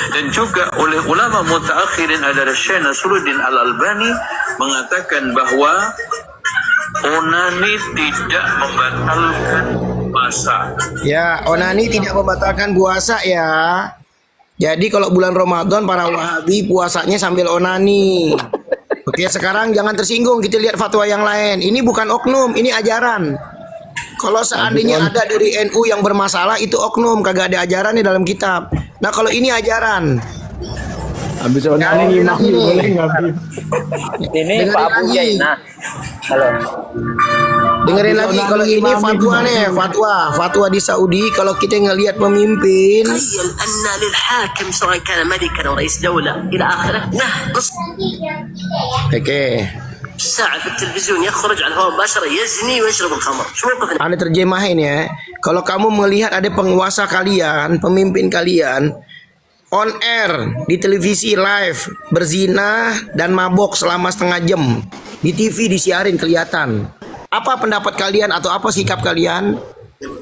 Dan juga oleh ulama mutaakhirin adalah Syekh Nasruddin Al-Albani mengatakan bahwa onani tidak membatalkan puasa. Ya, onani tidak membatalkan puasa ya. Jadi kalau bulan Ramadan para Wahabi puasanya sambil onani. Oke, sekarang jangan tersinggung, kita lihat fatwa yang lain. Ini bukan oknum, ini ajaran. Kalau seandainya ada dari NU yang bermasalah itu oknum, kagak ada ajaran di dalam kitab. Nah, kalau ini ajaran. Habis onani imam boleh nggak? Ini Pak Abu Jaina. Halo. Dengerin lagi, kalau ini fatwa nih, fatwa di Saudi kalau kita ngelihat pemimpin. تخيل أن للحاكم سواء كان ملكا أو رئيس دولة إلى آخره نص Oke. ساعة في التلفزيون يخرج على الهواء مباشرة يزني ويشرب الخمر شو موقفنا؟ Anda terjemahin ya. Kalau kamu melihat ada penguasa kalian, pemimpin kalian on air di televisi live berzina dan mabok selama setengah jam, di TV disiarin kelihatan. Apa pendapat kalian atau apa sikap kalian?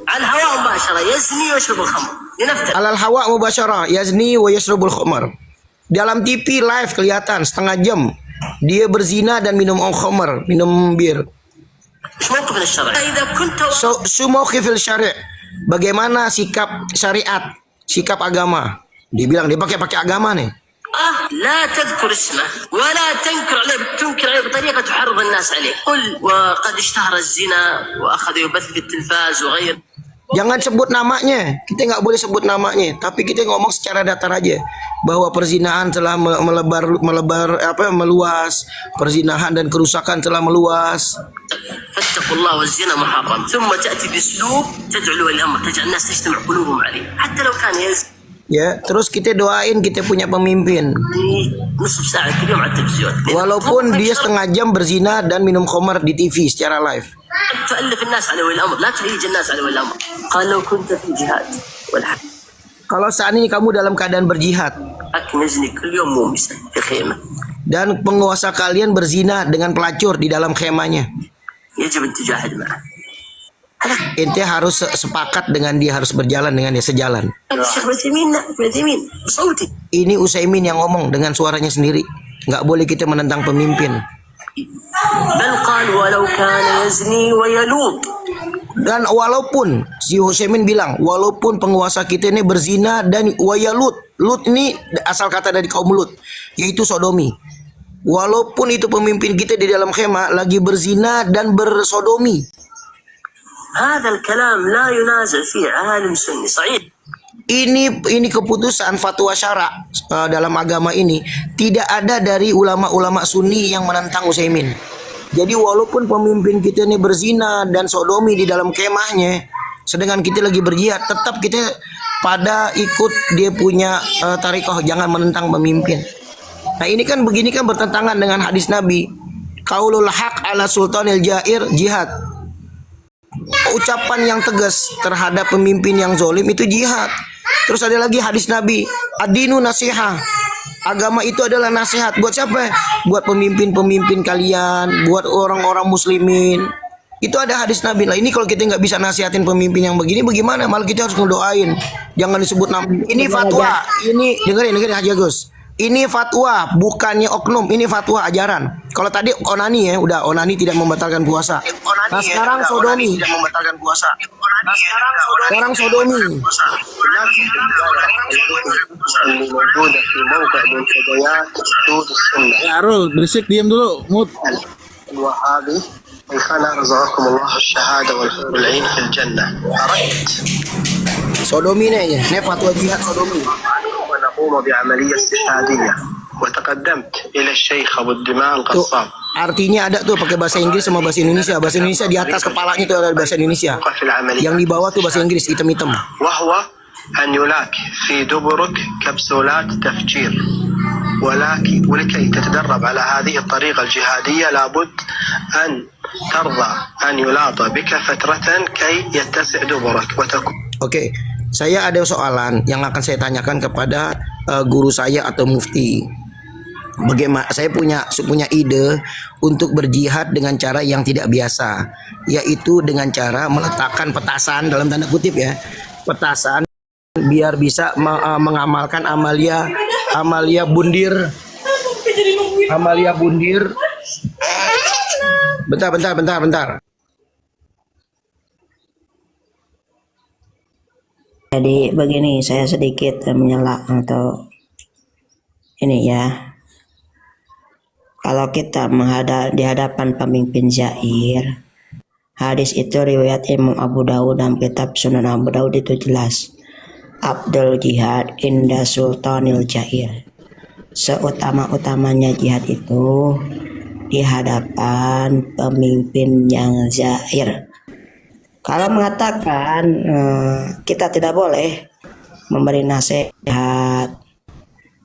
على الهواء مباشرة يزني ويشرب الخمر ينفتح Alal hawa mubasyarah yazni wa yashrubul khamar. Dalam TV live kelihatan setengah jam dia berzina dan minum khamar, minum bir. ايش موقفنا الشرعي؟ إذا كنت Sumauqifil syari'. Bagaimana sikap syariat, sikap agama? Dibilang dia pakai agama nih. لا تذكر اسمه ولا تنكر عليه بطريقة تحرض الناس عليه قل وقد اشتهر الزنا وأخذ يبث في التلفاز وغير. Jangan sebut namanya. Kita nggak boleh sebut namanya, tapi kita ngomong secara datar aja bahwa perzinahan telah meluas, perzinahan dan kerusakan telah meluas. فاتقوا الله والزنا محرم ثم تأتي بأسلوب تدعو الأمر تجعل الناس تجتمع قلوبهم عليه حتى لو كان يزني Ya, terus kita doain kita punya pemimpin. نصف ساعة كل يوم على التلفزيون Walaupun dia setengah jam berzina dan minum khamar di TV secara live. تؤلف الناس على ولي الأمر لا تهيج الناس على ولي الأمر قال لو كنت في جهاد والحق Kalau saat ini kamu dalam keadaan berjihad حاكم يزني كل يوم مومسا في خيمة dan penguasa kalian berzina dengan pelacur di dalam khemanya, يجب أن تجاهد معه. ente harus sepakat dengan dia, harus berjalan dengan dia sejalan. الشيخ ابن تيمية لا ابن تيمية بصوتي Ini Utsaimin yang ngomong dengan suaranya sendiri. Nggak boleh kita menentang pemimpin. بل قال ولو كان يزني ويلوط. Dan walaupun si Utsaimin bilang, walaupun penguasa kita ini berzina dan wayalut, lut ini asal kata dari kaum Lut, yaitu sodomi. Walaupun itu pemimpin kita di dalam khemah lagi berzina dan bersodomi. هذا الكلام لا ينازع فيه عالم سني صحيح. Ini keputusan fatwa syara dalam agama ini tidak ada dari ulama-ulama sunni yang menentang Utsaimin. Jadi walaupun pemimpin kita ini berzina dan sodomi di dalam kemahnya, sedangkan kita lagi berjihad, tetap kita pada ikut dia punya tarikoh, jangan menentang pemimpin. Nah ini kan begini kan bertentangan dengan hadis Nabi, qaulul haq ala sultanil jair jihad. Ucapan yang tegas terhadap pemimpin yang zolim itu jihad. Terus ada lagi hadis Nabi, ad-dinu nasihah. Agama itu adalah nasihat. Buat siapa? Buat pemimpin-pemimpin kalian, buat orang-orang muslimin. Itu ada hadis Nabi. Lah ini kalau kita nggak bisa nasihatin pemimpin yang begini, bagaimana? Malah kita harus ngedoain. Jangan disebut nama. Ini fatwa. Ini dengerin Haji Agus. Ini fatwa, bukannya oknum. Ini fatwa ajaran. Kalau tadi onani ya, udah onani tidak membatalkan puasa. Nah sekarang sodomi. Tidak membatalkan puasa. Sekarang sodomi. اللي موجودة في موقع منتديات حدود السنة. Ya Arul, berisik, diam dulu, mut. الوهابي ويخانا رزقكم الله الشهادة والحور العين في الجنة. أردت Sodomi nih, ini fatwa jihad sodomi. ونقوم بعملية استشهادية وتقدمت إلى الشيخ أبو الدماء Tuh, القصاب. artinya ada tuh pakai bahasa Inggris sama bahasa Indonesia. Bahasa Indonesia di atas kepalanya tuh ada bahasa Indonesia. في العملية Yang di bawah tuh bahasa Inggris hitam-hitam. وهو أن يلاك في دبرك كبسولات تفجير ولكي تتدرب على هذه الطريقة الجهادية لابد أن ترضى أن يلاط بك فترة كي يتسع دبرك وتكون. Oke, saya ada soalan yang akan saya tanyakan kepada guru saya atau mufti. Bagaimana saya punya ide untuk berjihad dengan cara yang tidak biasa, yaitu dengan cara meletakkan petasan dalam tanda kutip ya, petasan biar bisa mengamalkan Amalia Bundir. Amalia Bundir. Bentar. Jadi begini, saya sedikit menyela atau ini ya. Kalau kita di hadapan pemimpin Zair, hadis itu riwayat Imam Abu Dawud dan kitab Sunan Abu Dawud itu jelas. Abdul jihad inda sultanil Zair. Seutama-utamanya jihad itu di hadapan pemimpin yang Zair. Kalau mengatakan kita tidak boleh memberi nasihat,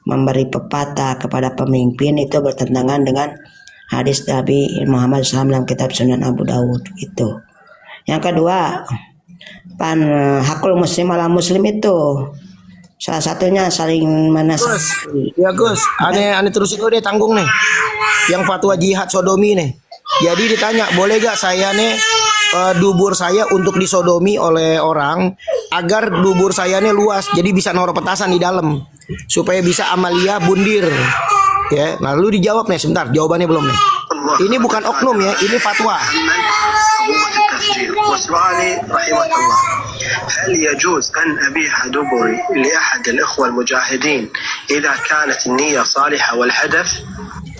memberi pepatah kepada pemimpin, itu bertentangan dengan hadis Nabi Muhammad SAW dalam kitab Sunan Abu Dawud itu. Yang kedua, hakul muslim ala muslim itu salah satunya saling menasihati. Ya Gus, aneh terusin deh tanggung nih. Yang fatwa jihad sodomi nih. Jadi ditanya, boleh gak saya nih dubur saya untuk disodomi oleh orang agar dubur saya nih luas, jadi bisa naruh petasan di dalam supaya bisa Amalia Bundir. Ya, lalu dijawab nih, sebentar, jawabannya belum nih. Ini bukan oknum ya, ini fatwa. وسؤالي رحمك الله هل يجوز أن أبيع دبري لأحد الإخوة المجاهدين إذا كانت النية صالحة والهدف؟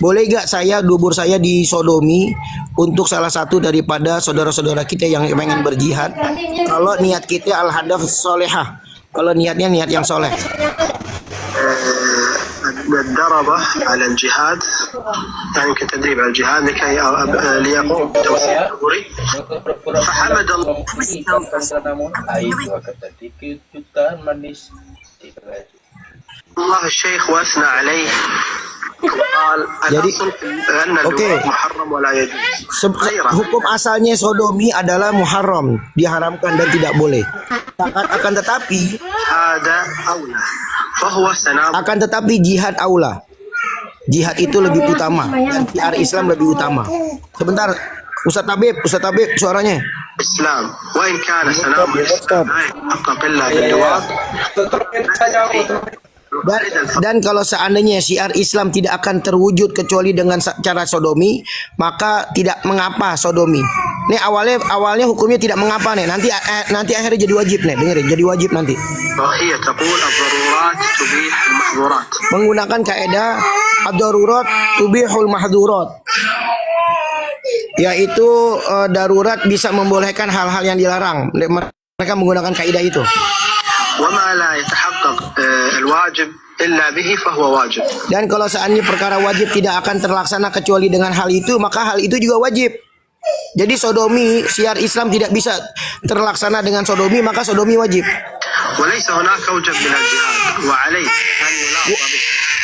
Boleh gak saya dubur saya disodomi untuk salah satu daripada saudara-saudara kita yang pengen berjihad kalau niat kita al-hadaf solehah, kalau niatnya niat yang soleh. الدربة على الجهاد يعني يمكن تدريب على الجهاد لكي ليقوم بتوسيع دبري فحمد الله. الله الشيخ واثنى عليه وقال الأصل أن اللواط محرم ولا يجوز. Hukum asalnya sodomi adalah muharram, diharamkan dan tidak boleh. Akan tetapi jihad aula. Jihad itu lebih utama dan syiar Islam lebih utama. Sebentar, Ustaz Tabib suaranya. Islam wa in kana sanam aqalla bil-luwat. Dan kalau seandainya syiar Islam tidak akan terwujud kecuali dengan cara sodomi, maka tidak mengapa sodomi. Nih awalnya hukumnya tidak mengapa nih. Nanti akhirnya jadi wajib nih. Dengerin, jadi wajib nanti. Menggunakan kaidah ad-darurat tubihul mahdhurat. Yaitu darurat bisa membolehkan hal-hal yang dilarang. Mereka menggunakan kaidah itu. Dan kalau seandainya perkara wajib tidak akan terlaksana kecuali dengan hal itu, maka hal itu juga wajib. Jadi sodomi, syiar Islam tidak bisa terlaksana dengan sodomi, maka sodomi wajib.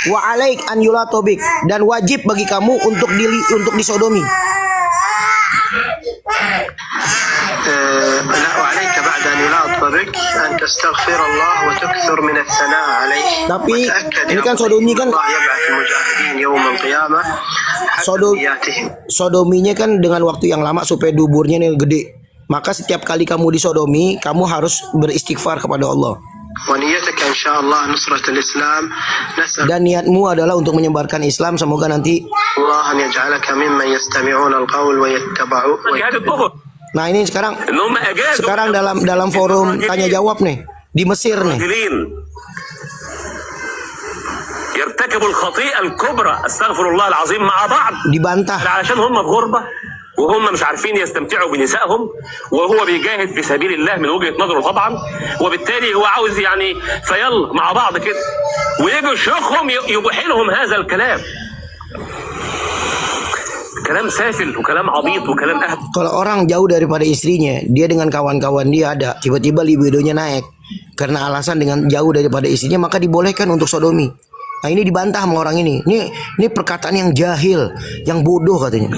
Wa alaik an yulatobik, dan wajib bagi kamu untuk disodomi. Tapi ini kan sodomi kan sodominya kan dengan waktu yang lama supaya duburnya nih gede. Maka setiap kali kamu disodomi, kamu harus beristighfar kepada Allah. Dan niatmu adalah untuk menyebarkan Islam. Semoga nanti nah ini sekarang dalam forum tanya jawab nih di Mesir nih. Dibantah. وهم مش عارفين يستمتعوا بنسائهم وهو بيجاهد في سبيل الله من وجهة نظره طبعا وبالتالي هو عاوز يعني فيلا مع بعض كده ويجوا شيوخهم يبوح لهم هذا الكلام كلام سافل وكلام عبيط وكلام أهبل. Kalau orang jauh daripada istrinya, dia dengan kawan-kawan dia ada, tiba-tiba libidonya naik karena alasan dengan jauh daripada istrinya, maka dibolehkan untuk sodomi. Nah ini dibantah sama orang ini. Ini perkataan yang jahil, yang bodoh katanya.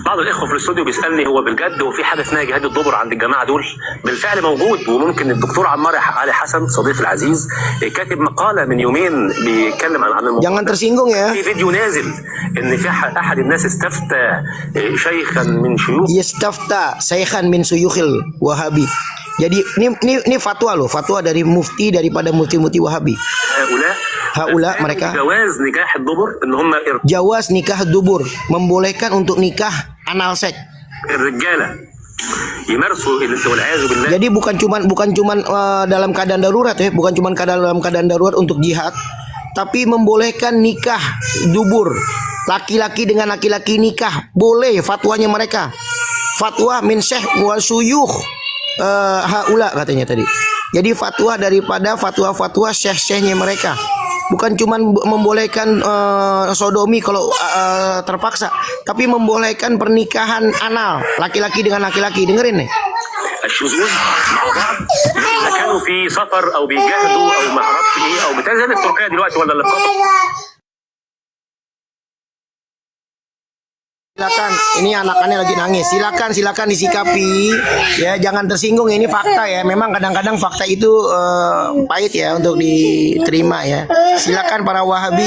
بعض الإخوة في الاستوديو بيسألني هو بالجد وفي حاجة اسمها جهاد الدبر عند الجماعة دول؟ بالفعل موجود، وممكن الدكتور عمار علي حسن صديقي العزيز كاتب مقالة من يومين بيتكلم عن الموضوع. Jangan tersinggung ya. في فيديو نازل إن في أحد الناس استفتى شيخا من شيوخ. Yastafta shaykhan min suyukhil wahabi. Jadi ini fatwa loh, fatwa dari mufti daripada mufti-mufti Wahabi. هؤلاء Haula mereka جواز نكاح الدبر ان هم jawas nikah dubur, membolehkan untuk nikah anal seks. الرجاله يمارسوا والعياذ بالله. Jadi bukan cuman dalam keadaan darurat ya, bukan cuman dalam keadaan darurat untuk jihad, tapi membolehkan nikah dubur. Laki-laki dengan laki-laki nikah boleh, fatwanya mereka. Fatwa min syekh wa syuyukh haula katanya tadi. Jadi fatwa daripada fatwa-fatwa syekh-syekhnya mereka. Bukan cuman membolehkan sodomi kalau terpaksa, tapi membolehkan pernikahan anal laki-laki dengan laki-laki. Dengerin nih. الشذوذ مع بعض اذا كانوا في سفر او بيجاهدوا او ما اعرفش ايه او بتاع زي تركيا دلوقتي ولا اللي في قطر. Silakan, ini anak-anaknya lagi nangis. Silakan disikapi ya, jangan tersinggung. Ini fakta ya. Memang kadang-kadang fakta itu pahit ya untuk diterima ya. Silakan para Wahabi.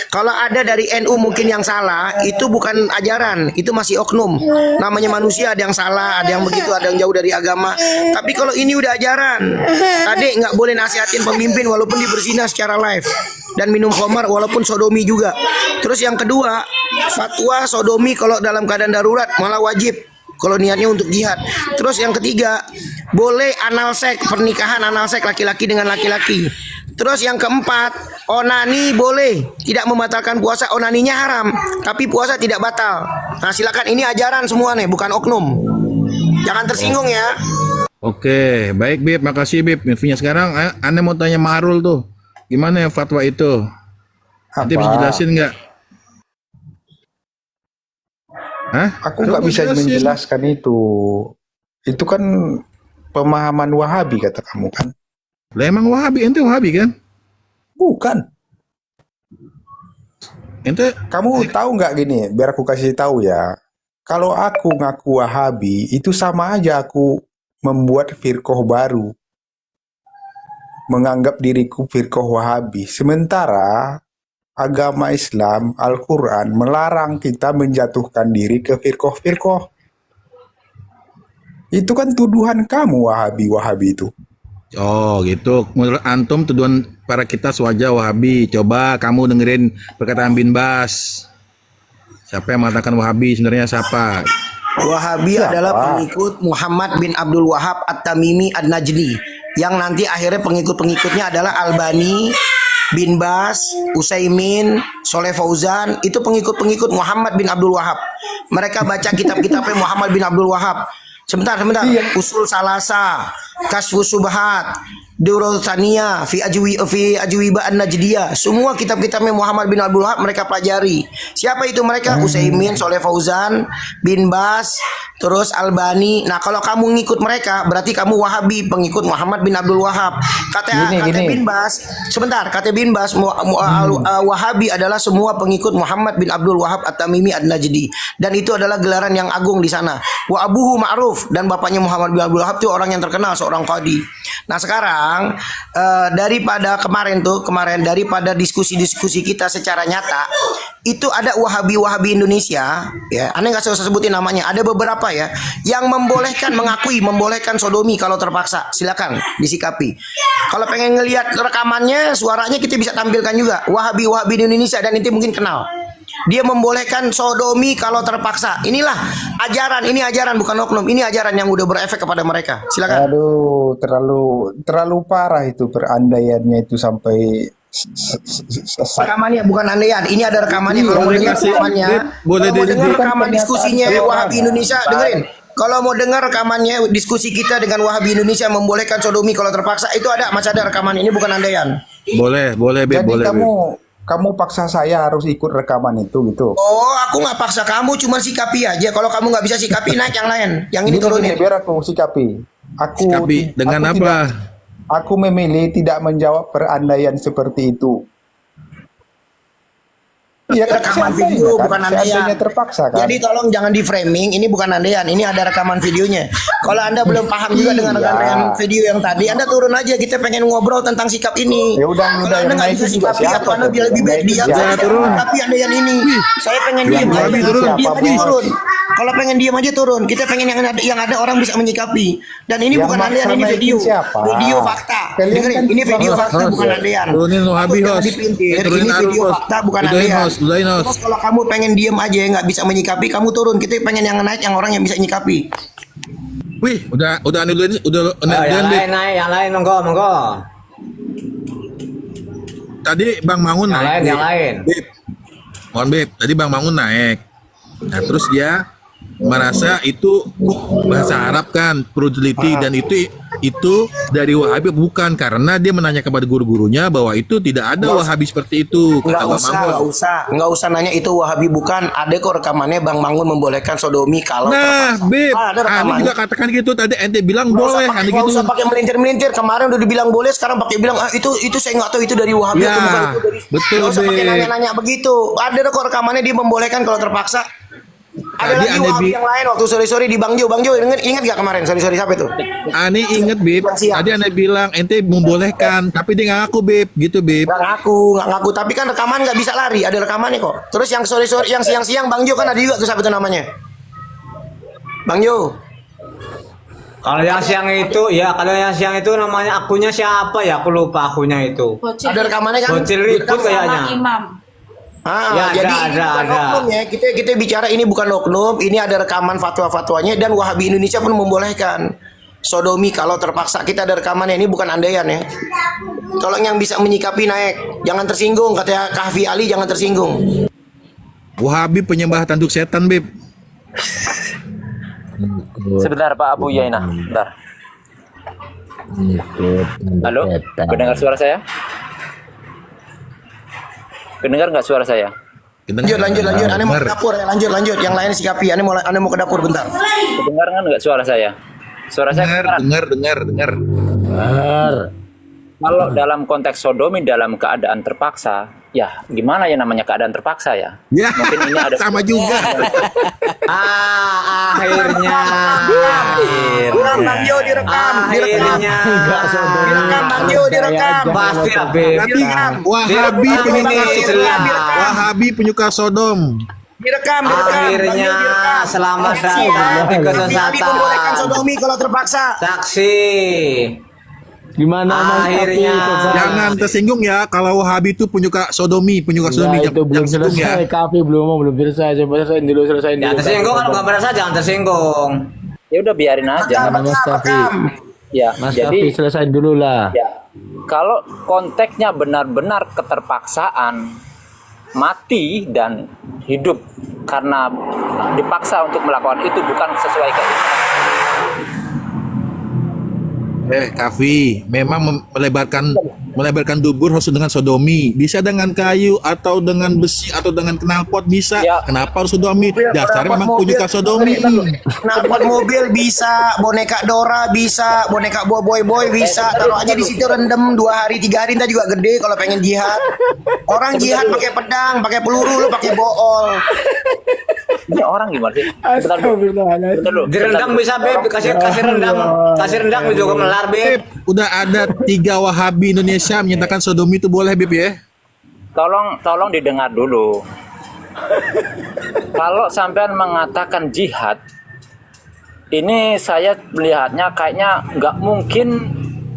Kalau ada dari NU mungkin yang salah, itu bukan ajaran, itu masih oknum. Namanya manusia, ada yang salah, ada yang begitu, ada yang jauh dari agama. Tapi kalau ini udah ajaran, adik nggak boleh nasihatin pemimpin walaupun dia berzina secara live dan minum khamar walaupun sodomi juga. Terus yang kedua, fatwa sodomi kalau dalam keadaan darurat malah wajib kalau niatnya untuk jihad. Terus yang ketiga, boleh anal seks, pernikahan anal seks laki-laki dengan laki-laki. Terus yang keempat, onani boleh, tidak membatalkan puasa, onaninya haram, tapi puasa tidak batal. Nah silakan, ini ajaran semua nih, bukan oknum. Jangan tersinggung ya. Oke, baik Bib, makasih Bib. Infonya sekarang, Anda mau tanya Ma'rul tuh, gimana ya fatwa itu? Nanti bisa jelasin nggak? Hah? Aku nggak bisa menjelaskan itu. Itu kan pemahaman Wahabi kata kamu kan? Lah emang Wahabi, ente Wahabi kan? Bukan. Ente Kamu tahu nggak gini? Biar aku kasih tahu ya. Kalau aku ngaku Wahabi, itu sama aja aku membuat firqah baru. Menganggap diriku firqah Wahabi. Sementara agama Islam, Al-Quran melarang kita menjatuhkan diri ke firqah-firqah. Itu kan tuduhan kamu Wahabi itu. Oh gitu. Menurut antum tuduhan para kita swajah Wahabi. Coba kamu dengerin perkataan bin Bas. Siapa yang mengatakan Wahabi sebenarnya siapa? Wahabi adalah pengikut Muhammad bin Abdul Wahab At-Tamimi Ad-Najdi, yang nanti akhirnya pengikut-pengikutnya adalah Albani, bin Bas, Utsaimin, Soleh Fauzan. Itu pengikut-pengikut Muhammad bin Abdul Wahab. Mereka baca kitab-kitabnya Muhammad bin Abdul Wahab. Sebentar. Usul Salasa, Kasfus Subhat, Durrul Tsaniyah, fi Ajwiba An-Najdiyah. Semua kitab-kitabnya Muhammad bin Abdul Wahab mereka pelajari. Siapa itu mereka? Utsaimin, Soleh Fauzan, bin Bas, terus Albani. Nah, kalau kamu ngikut mereka, berarti kamu Wahabi, pengikut Muhammad bin Abdul Wahab. Kata bin Bas, sebentar, kata bin Bas, Wahabi adalah semua pengikut Muhammad bin Abdul Wahab At-Tamimi Ad-Najdi. Dan itu adalah gelaran yang agung di sana. Wa abuhu ma'ruf, dan bapaknya Muhammad bin Abdul Wahab itu orang yang terkenal, seorang qadi. Nah, sekarang daripada kemarin daripada diskusi-diskusi kita secara nyata, itu ada Wahabi Indonesia ya, aneh nggak usah sebutin namanya, ada beberapa ya yang membolehkan sodomi kalau terpaksa. Silakan disikapi. Kalau pengen ngelihat rekamannya, suaranya kita bisa tampilkan juga. Wahabi di Indonesia, dan nanti mungkin kenal. Dia membolehkan sodomi kalau terpaksa. Inilah ajaran, ini ajaran bukan oknum. Ini ajaran yang udah berefek kepada mereka. Silakan. Aduh, terlalu parah itu perandaiannya itu sampai rekamannya bukan andaian. Ini ada rekamannya. Kalau mau dengar rekamannya, boleh dengar rekaman diskusinya Wahabi Indonesia, dengerin. Kalau mau dengar rekamannya diskusi kita dengan Wahabi Indonesia membolehkan sodomi kalau terpaksa, itu masih ada rekaman. Ini bukan andaian. Boleh, Beb, jadi boleh. kamu paksa saya harus ikut rekaman itu gitu. Oh, aku nggak paksa kamu, cuma sikapi aja. Kalau kamu nggak bisa sikapi, naik yang lain. Yang ini turunin. Biar aku sikapi. Sikapi dengan apa? Aku memilih tidak menjawab perandaian seperti itu. Iya, rekaman video bukan andaian. Terpaksa kan. Jadi tolong jangan di framing, ini bukan andaian, ini ada rekaman videonya. Kalau Anda belum paham juga dengan rekaman video yang tadi, Anda turun aja, kita pengen ngobrol tentang sikap ini. Ya udah, Anda nggak bisa sikapi atau Anda lebih baik diam. Tapi andaian ini, saya pengen diam. Dia turun. Kalau pengen diam aja turun. Kita pengen yang ada orang bisa menyikapi. Dan ini Yang bukan andean, ini maksa video. naikin siapa? Video fakta. Kalian Dengerin, kan ini video host, fakta host. bukan andean. Turunin Wahabi, Jangan host. dipintir. Turunin Ini video host. fakta bukan Udahin, andean. host. Udahin, host. Terus kalau kamu pengen diam aja nggak bisa menyikapi, kamu turun. Kita pengen yang naik, yang orang yang bisa nyikapi. Wih, udah aneh dulu ini, udah Oh, yang lain naik, yang lain monggo. Tadi Bang Mangun Yang naik. lain, yang lain. Beb. Mohon Beb, tadi Bang Mangun naik. Nah, terus dia merasa itu bahasa Arab kan perlu teliti, dan itu dari Wahabi bukan, karena dia menanya kepada guru-gurunya bahwa itu tidak ada Wahabi seperti itu. Kata Bang Mangun. Nggak usah nanya itu Wahabi bukan. Ada kok rekamannya Bang Mangun membolehkan sodomi kalau Nah, terpaksa. Beb, Ada Ani rekamannya. juga katakan gitu tadi, ente bilang Nggak usah boleh, pakai- Ani nggak gitu. usah pakai melintir-melintir. Kemarin udah dibilang boleh, sekarang pakai bilang itu saya nggak tahu itu dari Wahabi Ya, atau bukan itu dari. betul, Nggak usah pakai Beb. nanya-nanya begitu. Ada kok rekamannya dia membolehkan kalau terpaksa. Ada Tadi lagi Anda Wahabi bi- yang lain waktu sore-sore di Bang Jo ingat gak kemarin sore-sore siapa itu? Ani inget Beb, Siap. tadi Anda bilang ente membolehkan, tapi dia nggak ngaku Beb, gitu Beb. Nggak ngaku. Tapi kan rekaman nggak bisa lari. Ada rekamannya kok. Terus yang sore-sore, yang siang-siang Bang Jo kan ada juga tuh siapa itu namanya? Bang Jo. Kalau yang siang itu namanya akunnya siapa ya? Aku lupa akunnya itu. Ada rekamannya kan? Bocil ribut kayaknya. Ya, Jadi ada, ini bukan ada. oknum ya. Kita bicara ini bukan oknum, ini ada rekaman fatwa-fatwanya dan Wahabi Indonesia pun membolehkan sodomi kalau terpaksa. Kita ada rekamannya, ini bukan andaian ya. Tolong yang bisa menyikapi naik, jangan tersinggung, kata Kahfi Ali, jangan tersinggung. Wahabi penyembah tanduk setan Beb. Sebentar Pak Abu Yaina, bentar. Halo, mendengar suara saya? Kedengar nggak suara saya? Lanjut. Ane mau ke dapur ya, lanjut. Yang lain sikapi, ane mau ke dapur bentar. Kedengar kan nggak suara saya? Suara saya kedengaran? Dengar. Kalau dalam konteks sodomi dalam keadaan terpaksa, ya gimana ya namanya keadaan terpaksa ya? Ya, Mungkin ini ada sama juga. akhirnya. Kurang Bang Jo direkam. Direkam Bang Jo direkam. Pasti Habib. Tapi Wahabi Direkam penyuka ini jelas. Wahabi penyuka Sodom. Direkam. Akhirnya selamat datang di Nabi membolehkan kesesatan. sodomi kalau terpaksa. Saksi. Gimana Akhirnya. Jangan tersinggung ya kalau Wahabi itu penyuka sodomi. Ya, itu belum Jangan tersinggung selesai, Kapi belum selesai. Coba selesai dulu. Jangan tersinggung kalau nggak merasa jangan tersinggung. Ya udah biarin aja. Mas Kapi, Ya, Mas jadi Kapi selesain dulu lah. ya kalau konteksnya benar-benar keterpaksaan mati dan hidup karena dipaksa untuk melakukan itu bukan sesuai keinginan. Kafi, memang melebarkan dubur harus dengan sodomi. Bisa dengan kayu atau dengan besi atau dengan knalpot bisa. Ya. Kenapa harus sodomi? Dasarnya memang Knalpot penyuka sodomi. Knalpot mobil bisa, boneka Dora bisa, boneka boy bisa. Taruh aja di situ rendem 2 hari 3 hari ntar juga gede kalau pengen jihad. Orang jihad pakai pedang, pakai peluru, lu pakai bool. Ini orang gimana sih? Bentar dulu. Direndam bisa Beb, kasih rendang juga melar Beb. Udah ada 3 Wahabi Indonesia menyatakan sodomi itu boleh Beb ya. Tolong didengar dulu. Kalau sampean mengatakan jihad, ini saya melihatnya kayaknya nggak mungkin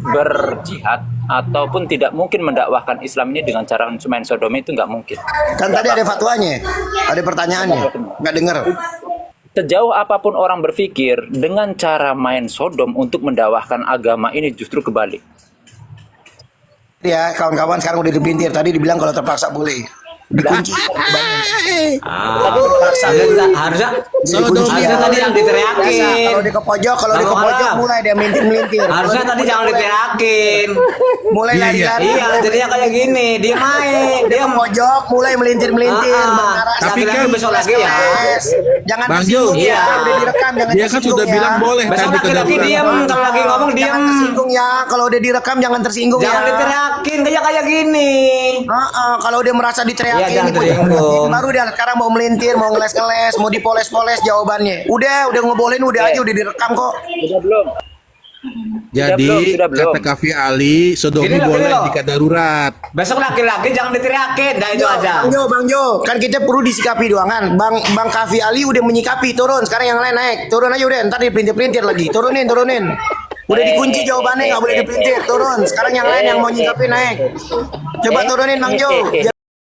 berjihad ataupun tidak mungkin mendakwahkan Islam ini dengan cara main sodomi, itu nggak mungkin. Kan tadi ada fatwanya, ada pertanyaannya, nggak denger. Sejauh apapun orang berpikir dengan cara main sodom untuk mendakwahkan agama ini justru kebalik. Ya kawan-kawan sekarang udah dipintir. Tadi dibilang kalau terpaksa boleh. Dikunci. Harusnya tadi yang diteriakin. Kalau di pojok, mulai dia melintir. Harusnya tadi jangan diteriakin. Mulai lari-lari. Iya, jadinya kayak gini. Dia main, dia Pojok mulai melintir. Tapi kan besok lagi ya. Jangan Bang tersinggung Jo, ya. Udah direkam jangan Dia kan tersinggung sudah ya. bilang boleh Besok tadi laki-laki diam, kalau lagi ngomong diam. Jangan tersinggung ya. Kalau udah direkam jangan tersinggung ya. Jangan diteriakin kayak gini. Kalau dia merasa diteriakin Iya, jangan di pojok, tersinggung. baru dia sekarang mau melintir, mau ngeles-ngeles, mau dipoles-poles jawabannya. Udah ngebolehin udah aja udah direkam kok. Udah belum? Jadi Sudah belum. kata Kafi Ali, sodomi Gini loh, boleh gini loh. jika darurat. Besok laki-laki jangan diteriakin, dah itu aja. Bang Jo, kan kita perlu disikapi doang kan. Bang Kafi Ali udah menyikapi, turun. Sekarang yang lain naik. Turun aja udah, ntar dipelintir-pelintir lagi. Turunin. Udah dikunci jawabannya, nggak boleh dipelintir. Turun. Sekarang yang lain yang mau nyikapi naik. Coba turunin Bang Jo, biar